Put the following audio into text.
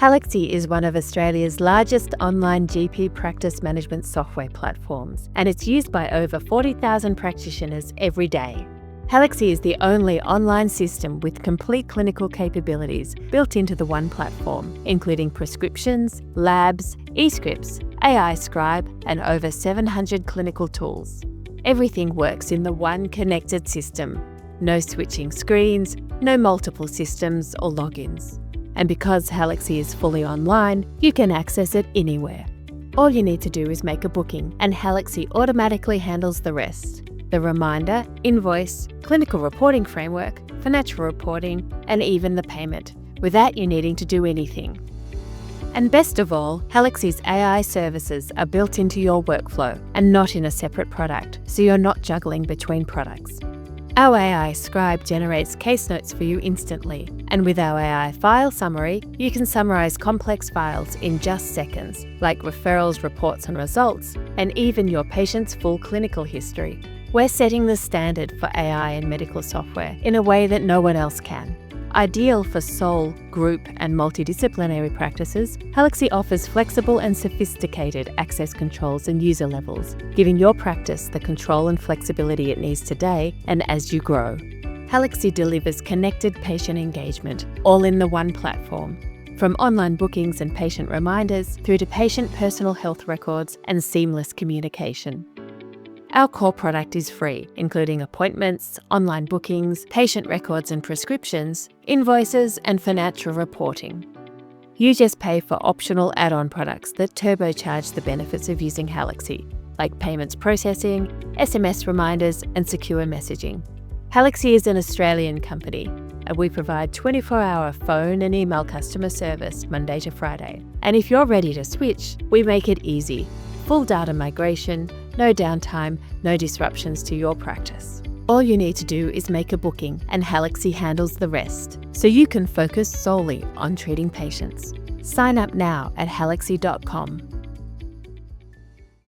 Halaxy is one of Australia's largest online GP practice management software platforms, and it's used by over 40,000 practitioners every day. Halaxy is the only online system with complete clinical capabilities built into the one platform, including prescriptions, labs, eScripts, AI Scribe, and over 700 clinical tools. Everything works in the one connected system. No switching screens, no multiple systems or logins. And because Halaxy is fully online, you can access it anywhere. All you need to do is make a booking, and Halaxy automatically handles the rest: the reminder, invoice, clinical reporting framework, financial reporting, and even the payment, without you needing to do anything. And best of all, Halaxy's AI services are built into your workflow and not in a separate product, so you're not juggling between products. Our AI Scribe generates case notes for you instantly, and with our AI file summary, you can summarize complex files in just seconds, like referrals, reports and results, and even your patient's full clinical history. We're setting the standard for AI and medical software in a way that no one else can. Ideal for sole, group and multidisciplinary practices, Halaxy offers flexible and sophisticated access controls and user levels, giving your practice the control and flexibility it needs today and as you grow. Halaxy delivers connected patient engagement, all in the one platform. From online bookings and patient reminders through to patient personal health records and seamless communication. Our core product is free, including appointments, online bookings, patient records and prescriptions, invoices, and financial reporting. You just pay for optional add-on products that turbocharge the benefits of using Halaxy, like payments processing, SMS reminders, and secure messaging. Halaxy is an Australian company, and we provide 24-hour phone and email customer service Monday to Friday. And if you're ready to switch, we make it easy. Full data migration, no downtime, no disruptions to your practice. All you need to do is make a booking, and Halaxy handles the rest, so you can focus solely on treating patients. Sign up now at halaxy.com.